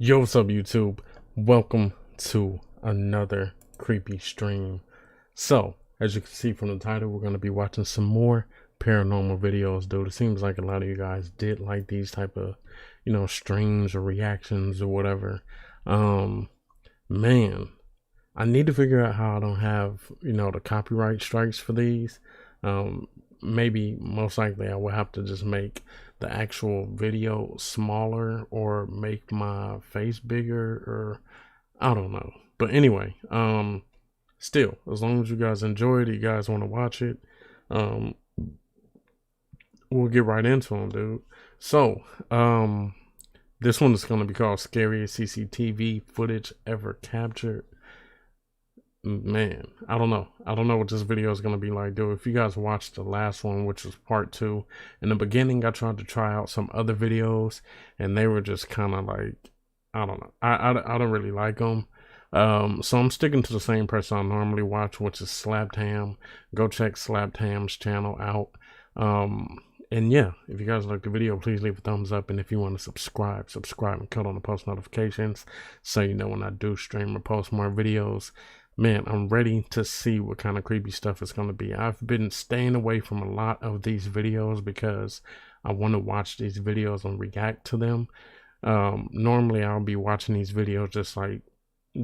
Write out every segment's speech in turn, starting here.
Yo, what's up, YouTube? Welcome to another creepy stream. So, as you can see from the title, we're going to be watching some more paranormal videos, dude. It seems like a lot of you guys did like these type of, streams or reactions or whatever. Man, I need to figure out how I don't have, the copyright strikes for these. Maybe most likely I will have to just make the actual video smaller or make my face bigger, or I don't know. But anyway, still, as long as you guys enjoy it, you guys want to watch it, um, we'll get right into them, dude. So, this one is going to be called Scariest CCTV Footage Ever Captured. Man, I don't know what this video is going to be like, dude. If you guys watched the last one, which was part 2, in the beginning I tried to try out some other videos and they were just kind of like, I don't know, I don't really like them. So I'm sticking to the same person I normally watch, which is Slapped Ham. Go check Slapped Ham's channel out. And yeah, if you guys like the video, please leave a thumbs up, and if you want to subscribe and cut on the post notifications so you know when I do stream or post more videos. Man, I'm ready to see what kind of creepy stuff it's going to be. I've been staying away from a lot of these videos because I want to watch these videos and react to them. Normally I'll be watching these videos just like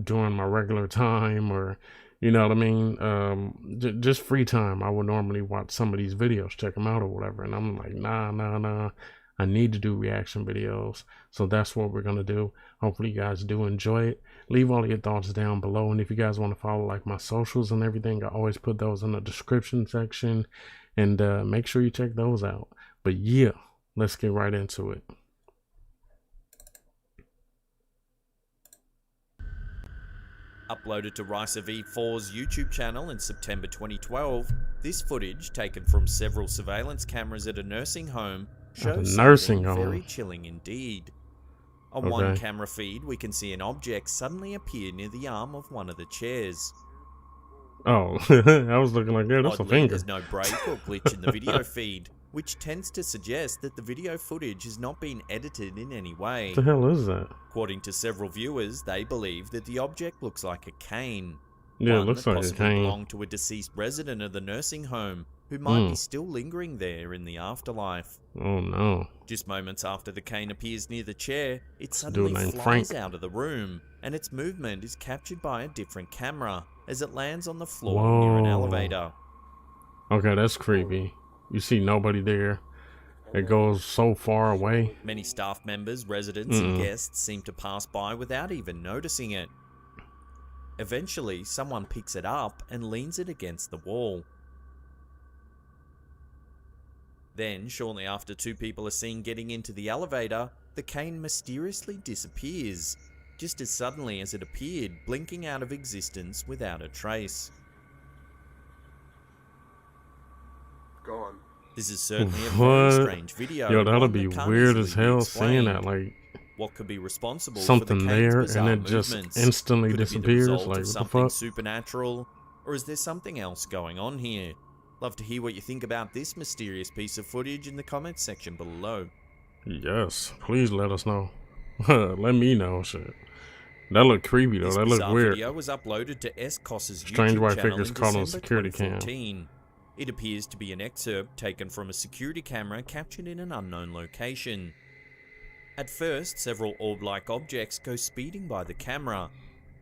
during my regular time, or you know what I mean, just free time. I would normally watch some of these videos, check them out or whatever, and I'm like, nah, I need to do reaction videos. So that's what we're going to do. Hopefully you guys do enjoy it. Leave all your thoughts down below. And if you guys want to follow like my socials and everything, I always put those in the description section. And make sure you check those out. But yeah, let's get right into it. Uploaded to Rice V4's YouTube channel in September 2012, this footage, taken from several surveillance cameras at a nursing home, shows something very chilling indeed. On one camera feed, we can see an object suddenly appear near the arm of one of the chairs. Oh, I was looking like, yeah, that's a finger. There's no break or glitch in the video feed, which tends to suggest that the video footage has not been edited in any way. What the hell is that? According to several viewers, they believe that the object looks like a cane. Yeah, it looks like a cane. Belonged to a deceased resident of the nursing home, who might be still lingering there in the afterlife. Oh no. Just moments after the cane appears near the chair, it suddenly flies out of the room, and its movement is captured by a different camera as it lands on the floor near an elevator. Okay, that's creepy. You see nobody there. It goes so far away. Many staff members, residents, and guests seem to pass by without even noticing it. Eventually, someone picks it up and leans it against the wall. Then, shortly after two people are seen getting into the elevator, the cane mysteriously disappears, just as suddenly as it appeared, blinking out of existence without a trace. Gone. This is certainly a very strange video. Yo, that'll be weird as hell seeing that, like, what could be responsible something for the there cane's and it movements? just instantly Could disappears. It be the like, result what of the something fuck? supernatural, or is there something else going on here? Love to hear what you think about this mysterious piece of footage in the comments section below. Yes, please let us know. Let me know, shit. That looked creepy though. That looked weird. This video was uploaded to S-Cos's Strange YouTube white channel figures in caught on December security 2014. It appears to be an excerpt taken from a security camera captured in an unknown location. At first, several orb-like objects go speeding by the camera.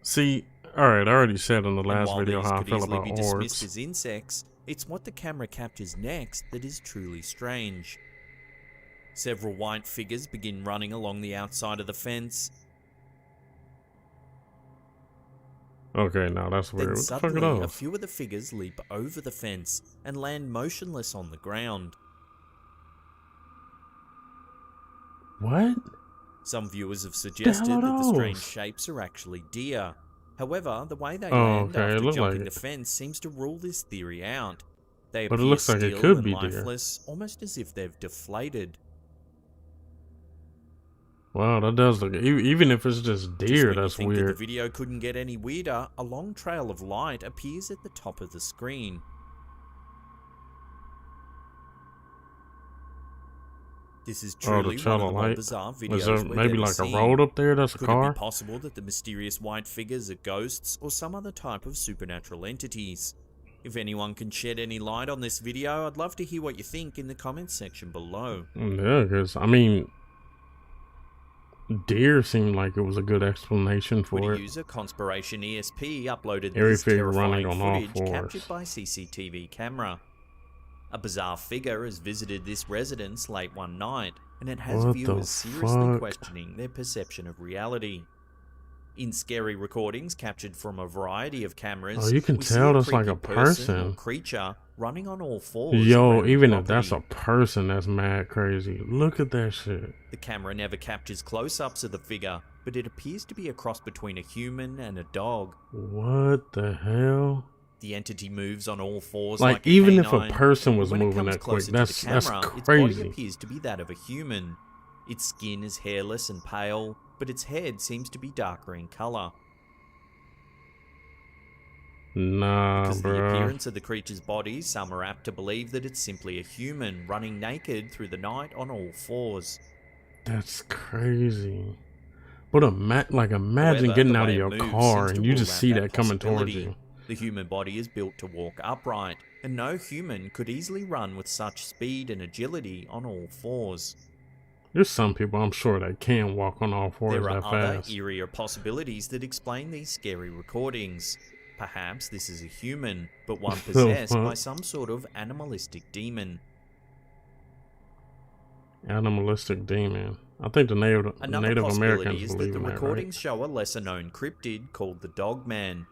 See, alright, I already said in the last video how I feel about dismissed orbs. as insects, it's what the camera captures next that is truly strange. Several white figures begin running along the outside of the fence. Okay, now that's weird. Then What the fuck suddenly, are a those? few of the figures leap over the fence and land motionless on the ground. What? Some viewers have suggested that the strange shapes are actually deer. However, the way they land after jumping the fence seems to rule this theory out. They appear it looks like it could be lifeless, almost as if they've deflated. Wow, that does look... Even if it's just deer, that's weird. That the video couldn't get any weirder, a long trail of light appears at the top of the screen. This is Oh, the truly one of cello the more light. bizarre Is videos there we've maybe ever like a seen. road up there that's a Could it car? be possible that the mysterious white figures are ghosts or some other type of supernatural entities? If anyone can shed any light on this video, I'd love to hear what you think in the comments section below. Yeah, because, I mean, deer seemed like it was a good explanation Twitter for it. user Conspiration ESP uploaded Airy this figure running terrifying on all footage captured fours. by CCTV camera. A bizarre figure has visited this residence late one night, and it has What the viewers seriously fuck? questioning their perception of reality. In scary recordings captured from a variety of cameras, Oh, you can we see tell a that's like creepy a person or person. creature running on all fours Yo, around even the if that's a property. person, that's mad crazy. Look at that shit. The camera never captures close-ups of the figure, but it appears to be a cross between a human and a dog. What the hell? The entity moves on all fours Like like a even if a canine, person was and when it moving comes that quick, closer that's to the camera, its body crazy. appears to be that of a human. Its skin is hairless and pale, but its head seems to be darker in color. Nah, Because of the bro. appearance of the creature's body, some are apt to believe that it's simply a human running naked through the night on all fours. That's crazy. But imagine However, getting the out of way it your moves car seems to and you rule just out see that coming towards possibility. you. The human body is built to walk upright, and no human could easily run with such speed and agility on all fours. There's some people I'm sure that can walk on all fours There are that other fast. eerier possibilities that explain these scary recordings. Perhaps this is a human, but one possessed by some sort of animalistic demon. Animalistic demon. I think the Native Another possibility Americans is that believe the in that, recordings show a lesser-known cryptid called the Dogman.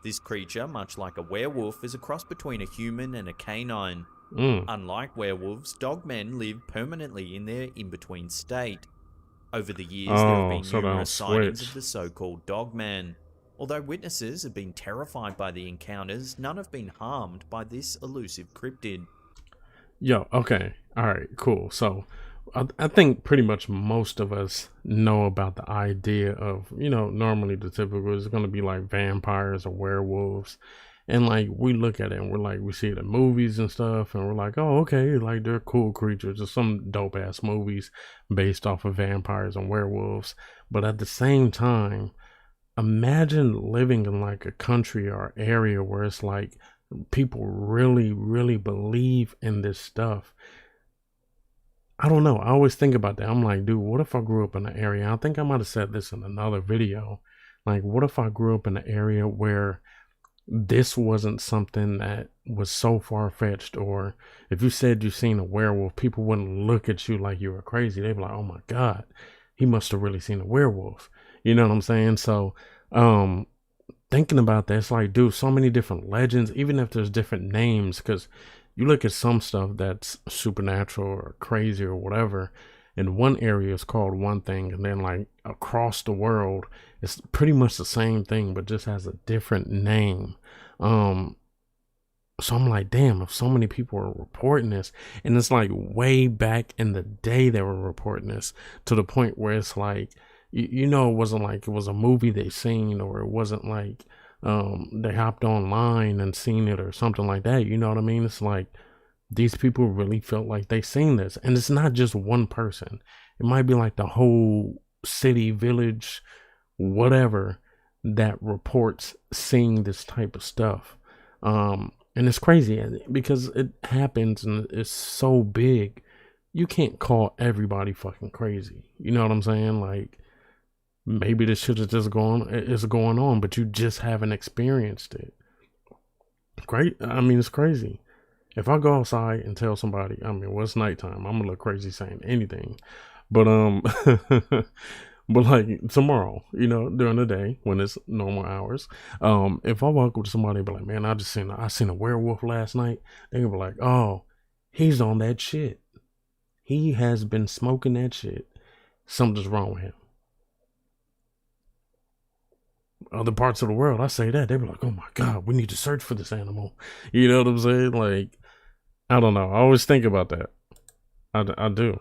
This creature, much like a werewolf, is a cross between a human and a canine. right? Unlike werewolves, dogmen live permanently in their in-between state. Over the years, there have Oh, been so they don't numerous sightings switch. of the so-called Dogman. Although witnesses have been terrified by the encounters, none have been harmed by this elusive cryptid. Yo, okay. Alright, cool. So, I think pretty much most of us know about the idea of, normally the typical is going to be like vampires or werewolves. And like, we look at it and we're like, we see it in movies and stuff, and we're like, oh, okay, like they're cool creatures. There's some dope ass movies based off of vampires and werewolves. But at the same time, imagine living in like a country or area where it's like people really, really believe in this stuff. I don't know. I always think about that. I'm like, dude, what if I grew up in an area? I think I might have said this in another video. Like, what if I grew up in an area where this wasn't something that was so far-fetched? Or if you said you seen a werewolf, people wouldn't look at you like you were crazy. They'd be like, oh my God, he must have really seen a werewolf. You know what I'm saying? So, thinking about that, it's like, dude, so many different legends, even if there's different names, because you look at some stuff that's supernatural or crazy or whatever, and one area is called one thing, and then like across the world, it's pretty much the same thing, but just has a different name. So I'm like, damn, if so many people are reporting this, and it's like way back in the day they were reporting this, to the point where it's like, it wasn't like it was a movie they seen, or it wasn't like they hopped online and seen it or something like that. You know what I mean? It's like these people really felt like they seen this, and it's not just one person. It might be like the whole city, village, whatever, that reports seeing this type of stuff. And it's crazy because it happens and it's so big. You can't call everybody fucking crazy. You know what I'm saying? Like, maybe this shit is just going on, but you just haven't experienced it. Great. I mean, it's crazy. If I go outside and tell somebody, it's nighttime, I'm gonna look crazy saying anything. But but like tomorrow, during the day when it's normal hours, if I walk up to somebody and be like, man, I seen a werewolf last night, they gonna be like, oh, he's on that shit. He has been smoking that shit. Something's wrong with him. Other parts of the world, I say that, they be like, oh my God, we need to search for this animal. You know what I'm saying? Like, I don't know. I always think about that. I do.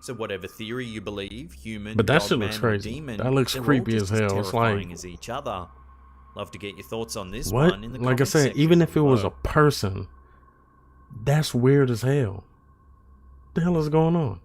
So whatever theory you believe, human, but that shit dogman, looks crazy. Demon, That looks creepy as hell. It's terrifying like, as each other. Love to get your thoughts on this what? one in the Like I comments said, section even if it was below. a person, that's weird as hell. the hell is going on?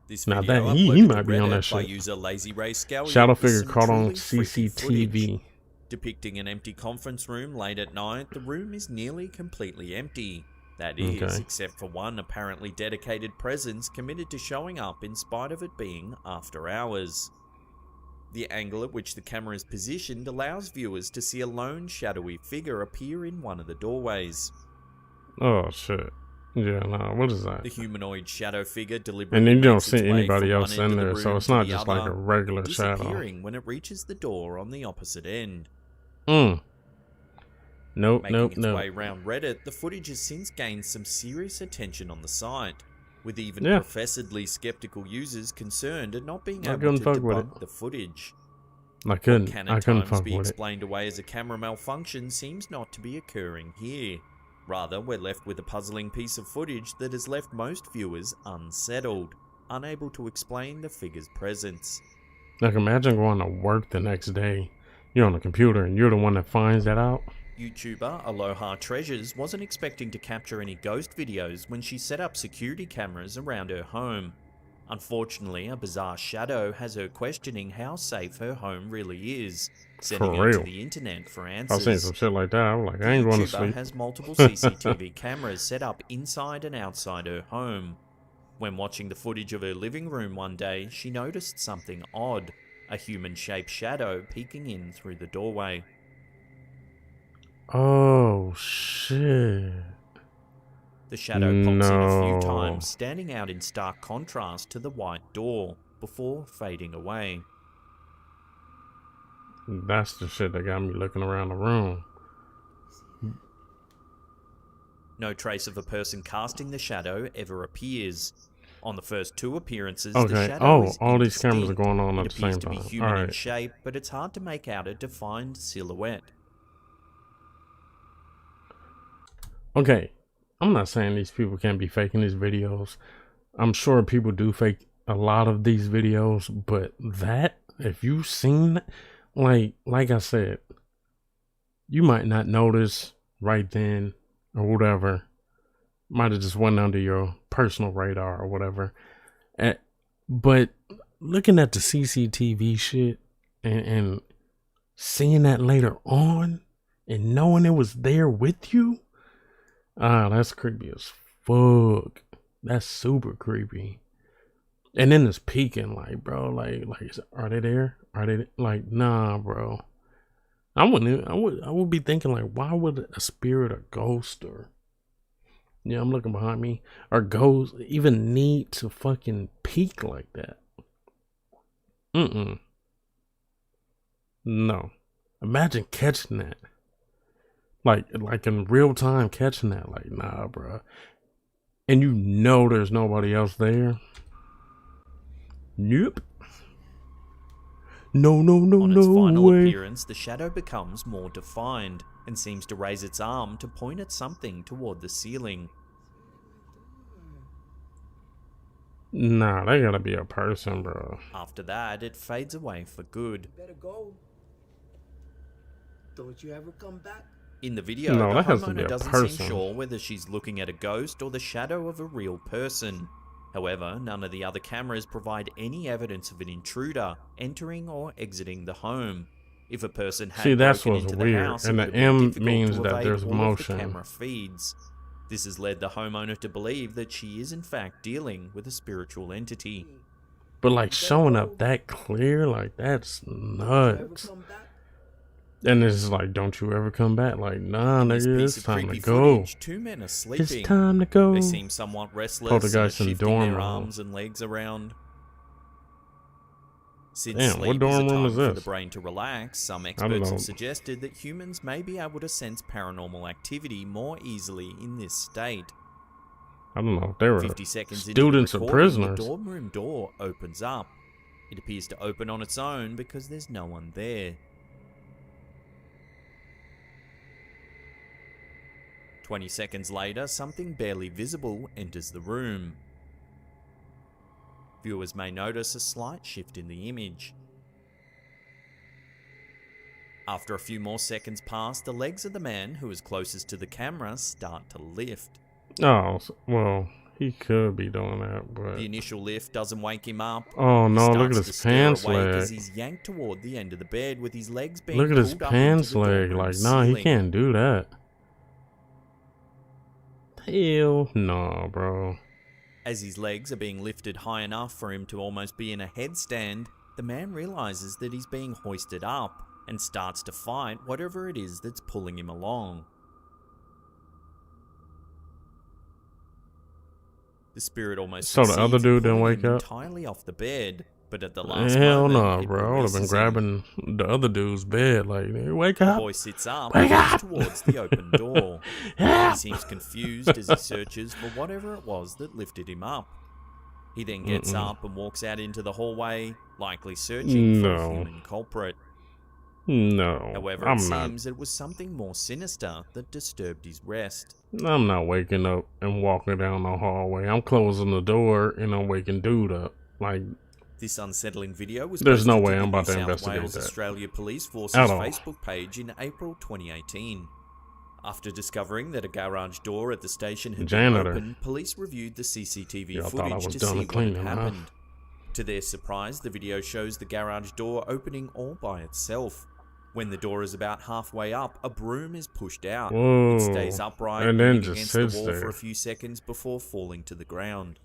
This Now video that he uploaded might to be on that Reddit by shit. user Lazy Ray Scallion Shadow is figure some caught on truly freaky footage. CCTV. Depicting an empty conference room late at night, the room is nearly completely empty. That is, Okay. except for one apparently dedicated presence committed to showing up in spite of it being after hours. The angle at which the camera is positioned allows viewers to see a lone shadowy figure appear in one of the doorways. Oh shit. Yeah, nah, what is that? The humanoid shadow figure deliberately And then you don't makes its see way anybody from else one end in of the there, room so it's to not the just other, like a regular shadow. disappearing when it reaches the door on the opposite end. Nope, Making its way round Reddit, the footage has since gained some serious attention on the site, with even professedly skeptical users concerned at not being able to debunk the footage. I couldn't What fuck with it. explained away as a camera malfunction seems not to be occurring here. Rather, we're left with a puzzling piece of footage that has left most viewers unsettled, unable to explain the figure's presence. Like, imagine going to work the next day. You're on the computer and you're the one that finds that out. YouTuber Aloha Treasures wasn't expecting to capture any ghost videos when she set up security cameras around her home. Unfortunately, a bizarre shadow has her questioning how safe her home really is, sending her to the internet for answers. I've seen some shit like that. I'm like, I ain't going to sleep. YouTuber has multiple CCTV cameras set up inside and outside her home. When watching the footage of her living room one day, she noticed something odd, a human-shaped shadow peeking in through the doorway. Oh, shit. The shadow pops in a few times, standing out in stark contrast to the white door, before fading away. That's the shit that got me looking around the room. No trace of a person casting the shadow ever appears. On the first two appearances, the shadow is all these cameras are going on at the same time. It appears to be human in shape, but it's hard to make out a defined silhouette. Okay, I'm not saying these people can't be faking these videos. I'm sure people do fake a lot of these videos, but that, if you've seen, like I said, you might not notice right then or whatever. Might have just went under your personal radar or whatever. But looking at the CCTV shit and seeing that later on and knowing it was there with you, that's creepy as fuck. That's super creepy. And then it's peeking, like, bro, like, are they there? Are they like, nah, bro. I would be thinking, like, why would a spirit or ghost or, yeah, I'm looking behind me, or ghost even need to fucking peek like that? No. Imagine catching that. Like in real time catching that. Like, nah, bro. And you know there's nobody else there. Nope. No On its final way. appearance, the shadow becomes more defined and seems to raise its arm to point at something toward the ceiling. Nah, they gotta be a person, bro. After that, it fades away for good. Better go. Don't you ever come back? In the video, the homeowner doesn't seem sure whether she's looking at a ghost or the shadow of a real person. However, none of the other cameras provide any evidence of an intruder entering or exiting the home. If a person had broken into the house, and the M means that there's motion. The camera feeds. This has led the homeowner to believe that she is in fact dealing with a spiritual entity. But like showing up that clear, like that's nuts. And it's like, don't you ever come back? Like, nah, nigga, it's time to go. Two men are sleeping. It's time to go. They seem somewhat restless, shifting their arms and legs around. Since sleep is a time for the brain to relax, some experts have suggested that humans may be able to sense paranormal activity more easily in this state. I don't know if they were 50 seconds students or prisoners. The dorm room door opens up. It appears to open on its own because there's no one there. 20 seconds later, something barely visible enters the room. Viewers may notice a slight shift in the image. After a few more seconds pass, the legs of the man who is closest to the camera start to lift. Oh, well, He could be doing that, but... The initial lift doesn't wake him up. Oh no, He look at starts his to pants stir awake leg. as he's yanked toward the end of the bed with his legs being Look at his pulled up into pants the leg. dorm room Like, nah, he ceiling. can't do that. Hell no, bro. As his legs are being lifted high enough for him to almost be in a headstand, the man realizes that he's being hoisted up and starts to fight whatever it is that's pulling him along. The spirit almost So the succeeds other in dude didn't pulling wake him up? entirely off the bed, but at the last Hell moment, no, it bro. I would have been releases him. grabbing the other dude's bed. Like, wake The up. boy sits up Wake and moves up! towards the open door. Help! He seems confused as he searches for whatever it was that lifted him up. He then gets up and walks out into the hallway, likely searching for a human culprit. No. However, it seems it was something more sinister that disturbed his rest. I'm not waking up and walking down the hallway. I'm closing the door and I'm waking dude up. Like, This unsettling video was there's no posted way to the I'm about New to South investigate Wales that. Australia Police Force's At all. Facebook page in April 2018. After discovering that a garage door at the station had been Janitor. opened, police reviewed the CCTV Yeah, I thought I footage was to done see what had cleaning, huh? happened. To their surprise, the video shows the garage door opening all by itself. When the door is about halfway up, a broom is pushed out. Whoa. It stays upright, And then leaning just against the sits wall for there. a few seconds before falling to the ground.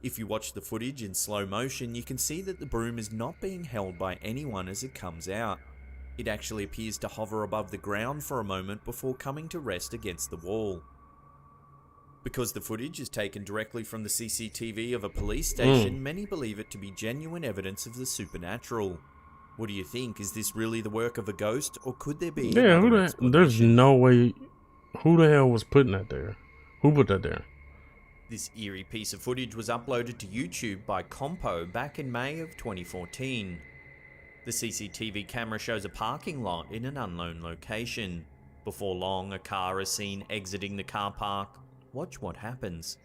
If you watch the footage in slow motion, you can see that the broom is not being held by anyone as it comes out. It actually appears to hover above the ground for a moment before coming to rest against the wall. Because the footage is taken directly from the CCTV of a police station, many believe it to be genuine evidence of the supernatural. What do you think? Is this really the work of a ghost, or could there be yeah, another there's explanation? no way. Who the hell was putting that there? Who put that there? This eerie piece of footage was uploaded to YouTube by Compo back in May of 2014. The CCTV camera shows a parking lot in an unknown location. Before long, a car is seen exiting the car park. Watch what happens.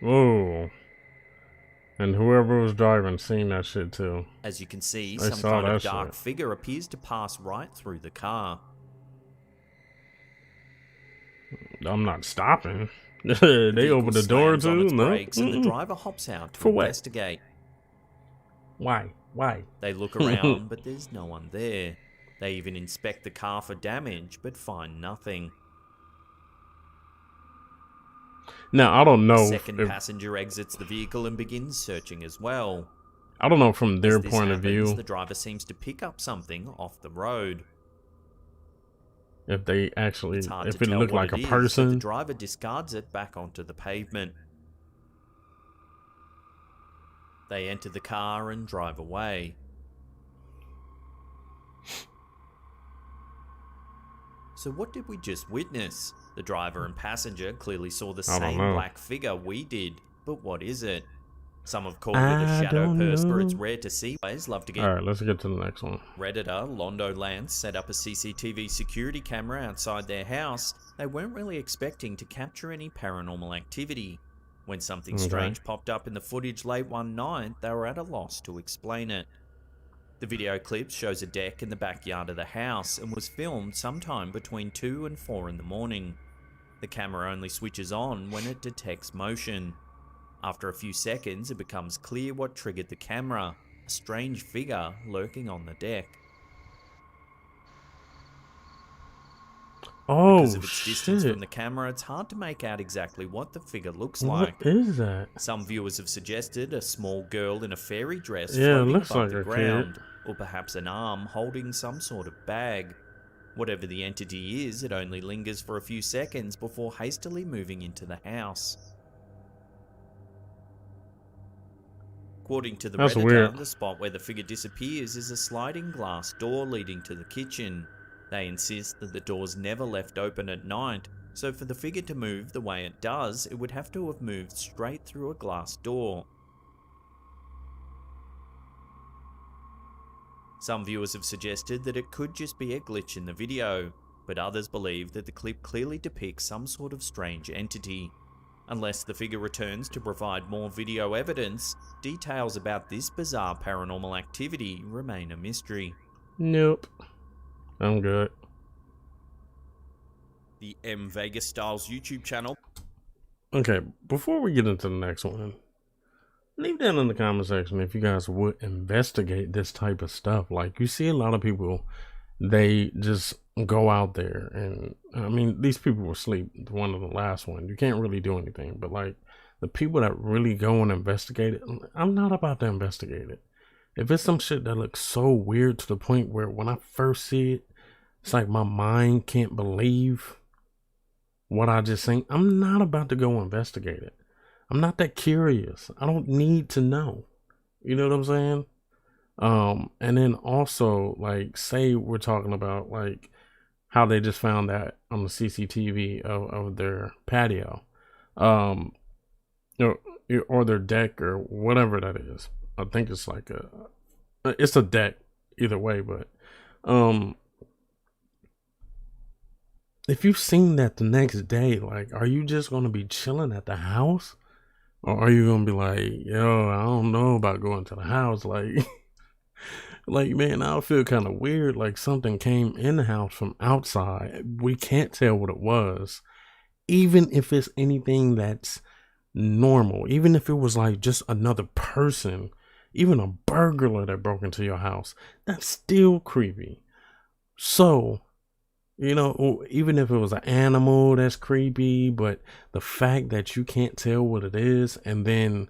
Whoa. And whoever was driving seen that shit too. As you can see, They some saw kind of that dark shit. figure appears to pass right through the car. I'm not stopping. The They vehicle opened the door slams on too. its No. brakes and the driver hops out to For what? investigate. Why? Why? They look around, but there's no one there. They even inspect the car for damage, but find nothing. Now I don't The know. second If, passenger exits the vehicle and begins searching as well. I don't know from their As this point of happens, view the driver seems to pick up something off the road. if they actually, It's hard if to it tell looked what like it a is, but the person. driver discards it back onto the pavement. They enter the car and drive away. So what did we just witness? The driver and passenger clearly saw the I don't same know. black figure we did, but what is it? Some have called it a I shadow don't purse, but it's know. rare to see. Always love to get All right, let's get to the next one. Redditor Londo Lance set up a CCTV security camera outside their house. They weren't really expecting to capture any paranormal activity. When something Okay. strange popped up in the footage late one night, they were at a loss to explain it. The video clip shows a deck in the backyard of the house and was filmed sometime between 2 and 4 in the morning. The camera only switches on when it detects motion. After a few seconds, it becomes clear what triggered the camera: a strange figure lurking on the deck. Oh Because of its distance shit! from the camera, it's hard to make out exactly what the figure looks What like. is that? Some viewers have suggested a small girl in a fairy dress Yeah, it floating looks above like the a kid. ground, or perhaps an arm holding some sort of bag. Whatever the entity is, it only lingers for a few seconds before hastily moving into the house. According to the That's Redditor, weird. the spot where the figure disappears is a sliding glass door leading to the kitchen. They insist that the door's never left open at night, so for the figure to move the way it does, it would have to have moved straight through a glass door. Some viewers have suggested that it could just be a glitch in the video, but others believe that the clip clearly depicts some sort of strange entity. Unless the figure returns to provide more video evidence, details about this bizarre paranormal activity remain a mystery. Nope. I'm good. The M Vegas Styles YouTube channel Okay, before we get into the next one, leave that in the comment section if you guys would investigate this type of stuff. Like, you see a lot of people, they just go out there, and I mean, these people were asleep. One of the last one, you can't really do anything. But like the people that really go and investigate it, I'm not about to investigate it. If it's some shit that looks so weird to the point where when I first see it, it's like my mind can't believe what I just seen, I'm not about to go investigate it. I'm not that curious. I don't need to know. You know what I'm saying? And then also, like, say we're talking about like how they just found that on the CCTV of their patio, um, or their deck or whatever that is. I think it's like it's a deck either way, but um, if you've seen that the next day, like, are you just gonna be chilling at the house? Or are you gonna be like, yo, I don't know about going to the house, like like, man, I'll feel kind of weird, like something came in the house from outside. We can't tell what it was. Even if it's anything that's normal, even if it was like just another person, even a burglar that broke into your house, that's still creepy. So, you know, even if it was an animal, that's creepy, but the fact that you can't tell what it is, and then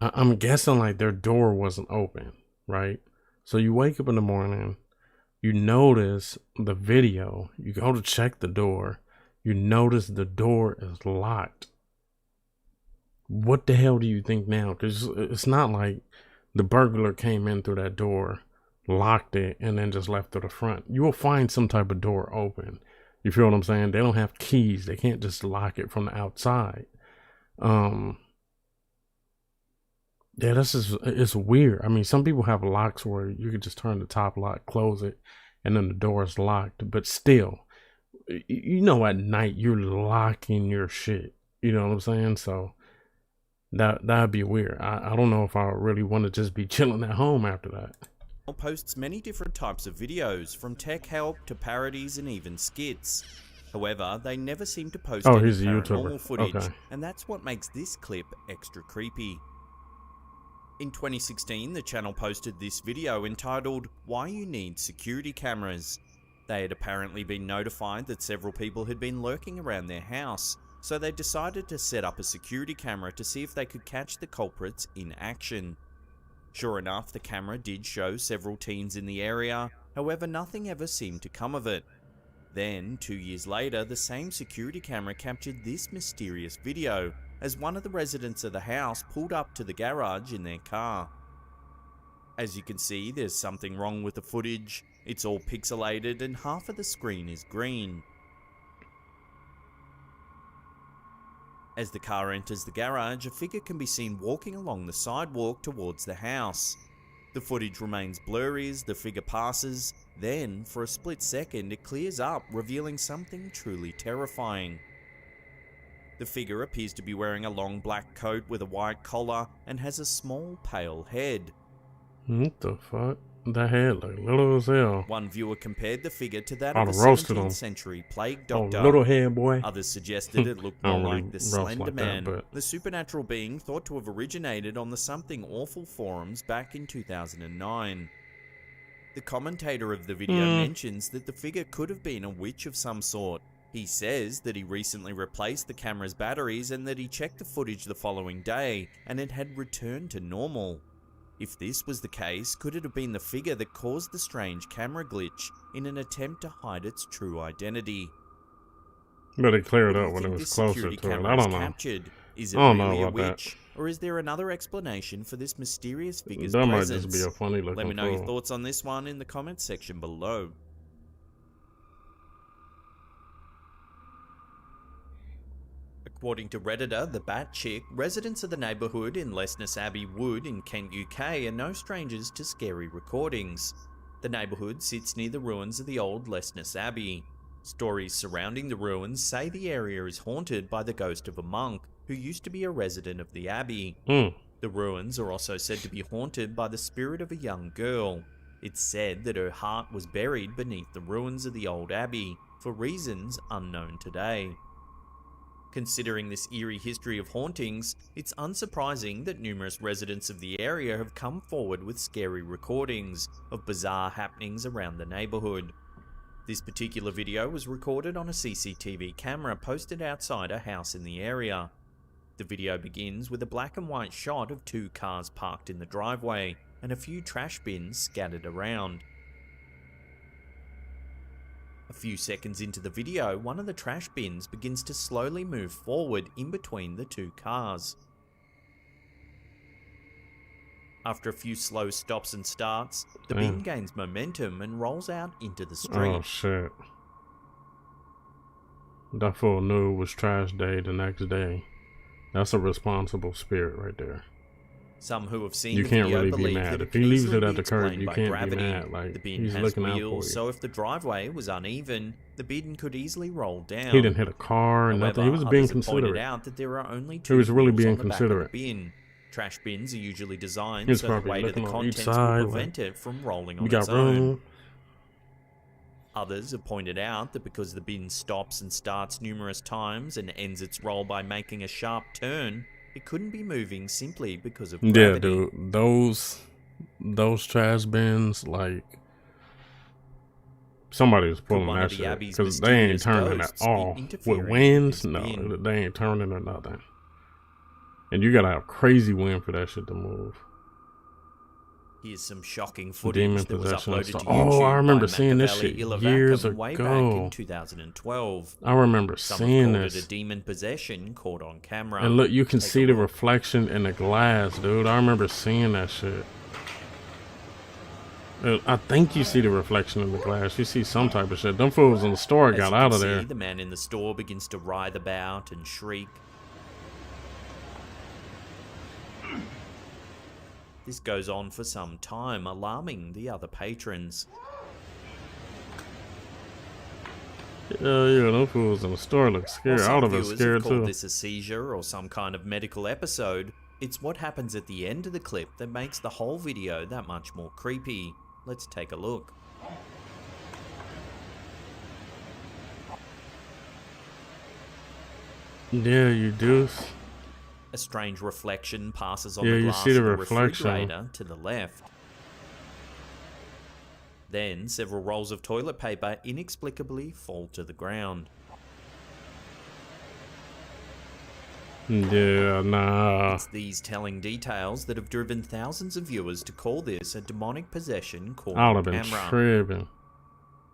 I'm guessing like their door wasn't open, right? So you wake up in the morning, you notice the video, you go to check the door, you notice the door is locked. What the hell do you think now? Because it's not like the burglar came in through that door, locked it, and then just left to the front. You will find some type of door open. You feel what I'm saying? They don't have keys. They can't just lock it from the outside. Yeah, this is, it's weird. I mean, some people have locks where you could just turn the top lock, close it, and then the door is locked. But still, you know, at night you're locking your shit. You know what I'm saying? So that'd be weird. I don't know if I really want to just be chilling at home after that. Posts many different types of videos, from tech help to parodies and even skits. However, they never seem to post any he's a paranormal YouTuber. footage, Okay. and that's what makes this clip extra creepy. In 2016, the channel posted this video entitled, "Why You Need Security Cameras." They had apparently been notified that several people had been lurking around their house, so they decided to set up a security camera to see if they could catch the culprits in action. Sure enough, the camera did show several teens in the area, however nothing ever seemed to come of it. Then, 2 years later, the same security camera captured this mysterious video, as one of the residents of the house pulled up to the garage in their car. As you can see, there's something wrong with the footage. It's all pixelated and half of the screen is green. As the car enters the garage, a figure can be seen walking along the sidewalk towards the house. The footage remains blurry as the figure passes, then, for a split second, it clears up, revealing something truly terrifying. The figure appears to be wearing a long black coat with a white collar and has a small, pale head. What the fuck? That head like little as hell. One viewer compared the figure to that I'd of a have roasted 17th him. century plague Oh, doctor. little head boy. Others suggested it looked I more don't really like the roast Slender like that, Man, but the supernatural being thought to have originated on the Something Awful forums back in 2009. The commentator of the video mentions that the figure could have been a witch of some sort. He says that he recently replaced the camera's batteries and that he checked the footage the following day and it had returned to normal. If this was the case, could it have been the figure that caused the strange camera glitch in an attempt to hide its true identity? but it cleared What do up you when it think was this closer security to it. camera I has don't know. captured? Is it I don't know really a about that. witch, or is there another explanation for this mysterious figure's That might presence? just be a funny looking Let me know your fool. thoughts on this one in the comments section below. According to Redditor, the Bat Chick, residents of the neighbourhood in Lesness Abbey Wood in Kent, UK are no strangers to scary recordings. The neighbourhood sits near the ruins of the old Lesness Abbey. Stories surrounding the ruins say the area is haunted by the ghost of a monk who used to be a resident of the abbey. The ruins are also said to be haunted by the spirit of a young girl. It's said that her heart was buried beneath the ruins of the old abbey for reasons unknown today. Considering this eerie history of hauntings, it's unsurprising that numerous residents of the area have come forward with scary recordings of bizarre happenings around the neighbourhood. This particular video was recorded on a CCTV camera posted outside a house in the area. The video begins with a black and white shot of 2 cars parked in the driveway and a few trash bins scattered around. A few seconds into the video, one of the trash bins begins to slowly move forward in between the 2 cars. After a few slow stops and starts, the bin gains momentum and rolls out into the street. Oh shit. That fool knew it was trash day the next day. That's a responsible spirit right there. Some who have seen you the can't video really be believe mad that if he leaves it at the curb. explained You by can't gravity. be mad. Like, The bin he's has looking out for wheels, you. so if the driveway was uneven, the bin could easily roll down. He didn't hit a car or nothing. He was being others have pointed considerate. out that there are only 2 He was really wheels being on the back of the considerate. bin. Trash bins are usually designed He's so the probably weight of the looking on each contents side, will prevent it from rolling on We got its own. room. Others have pointed out that because the bin stops and starts numerous times and ends its roll by making a sharp turn, it couldn't be moving simply because of gravity. Yeah, dude. Those trash bins, like, somebody was pulling one that of the shit. Abbey's Because they ain't mysterious turning at ghosts be all. With interfering winds, with no. this bin? They ain't turning or nothing. And you gotta have crazy wind for that shit to move. Here's some shocking footage Demon that was possession uploaded and to stuff. YouTube Oh, I remember by seeing this Machiavelli shit Ilovacum years way back ago. in 2012. I remember Some seeing have called this. it a demon possession caught on camera. And look, you can Take a see the look. reflection in the glass, dude. I remember seeing that shit. I think you see the reflection in the glass. You see some type of shit. Them fools in the store As got you out can of see, there. the man in the store begins to writhe about and shriek. This goes on for some time, alarming the other patrons. Yeah, them fools in the store look scared. While I would some have been viewers scared have called too. this a seizure or some kind of medical episode, it's what happens at the end of the clip that makes the whole video that much more creepy. Let's take a look. Yeah, you do. A strange reflection passes on Yeah, the you glass see the of the reflection. refrigerator to the left. Then several rolls of toilet paper inexplicably fall to the ground. Yeah, nah. It's these telling details that have driven thousands of viewers to call this a demonic possession caught I would on have been camera. tripping.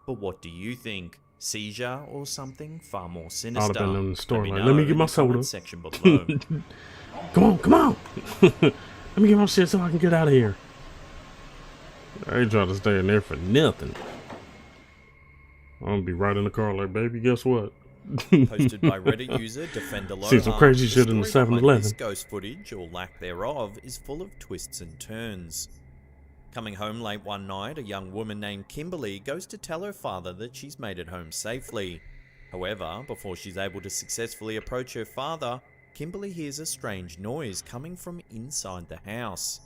But what do you think? Seizure or something far more I sinister? would have been in the store me like, know let me get in my the comment soda. section below. Come on. Let me get my shit so I can get out of here. I ain't trying to stay in there for nothing. I'm gonna be right in the car like, baby, guess what? Posted by Reddit user Defender Aloha. See some crazy The shit in the story behind 7-Eleven. This ghost footage, or lack thereof, is full of twists and turns. Coming home late one night, a young woman named Kimberly goes to tell her father that she's made it home safely. However, before she's able to successfully approach her father, Kimberly hears a strange noise coming from inside the house.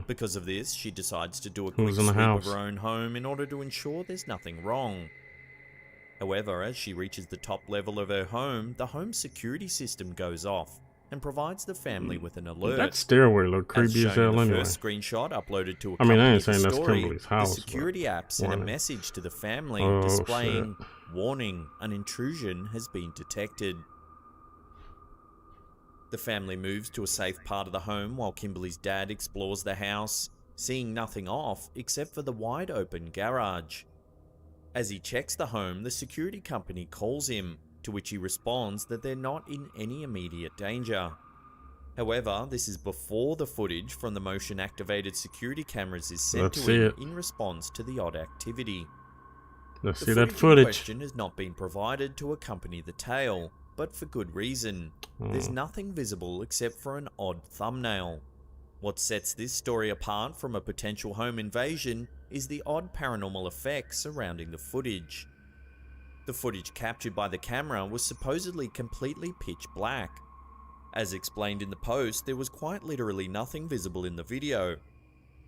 Because of this, she decides to do a quick Who's in the sweep of house? her own home in order to ensure there's nothing wrong. However, as she reaches the top level of her home, the home security system goes off and provides the family with an alert. That stairway look As creepy as shown in hell the anyway. first screenshot uploaded to I mean, I accompany ain't saying the that's story, Kimberly's house, the but security app sent a warning. message to the family Oh, displaying, "Warning, an intrusion has been detected." The family moves to a safe part of the home while Kimberly's dad explores the house, seeing nothing off except for the wide open garage. As he checks the home, the security company calls him, to which he responds that they're not in any immediate danger. However, this is before the footage from the motion-activated security cameras is sent Let's to see him it. in response to the odd activity. Let's The see that in footage. question has not been provided to accompany the tale, but for good reason. There's nothing visible except for an odd thumbnail. What sets this story apart from a potential home invasion is the odd paranormal effects surrounding the footage. The footage captured by the camera was supposedly completely pitch black. As explained in the post, there was quite literally nothing visible in the video.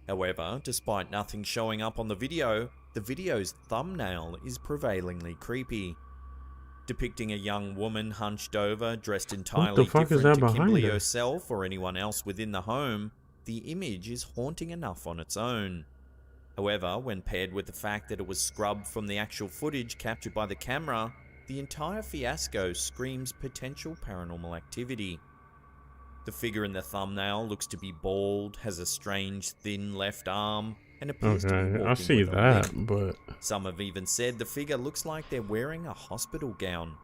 However, despite nothing showing up on the video's thumbnail is prevailingly creepy. depicting a young woman hunched over, dressed What entirely the fuck is different that to Kimberly behind her? herself or anyone else within the home. The image is haunting enough on its own. However, when paired with the fact that it was scrubbed from the actual footage captured by the camera, the entire fiasco screams potential paranormal activity. The figure in the thumbnail looks to be bald, has a strange thin left arm, and appears to be Okay, I walking see with a that, limp. but Some have even said the figure looks like they're wearing a hospital gown.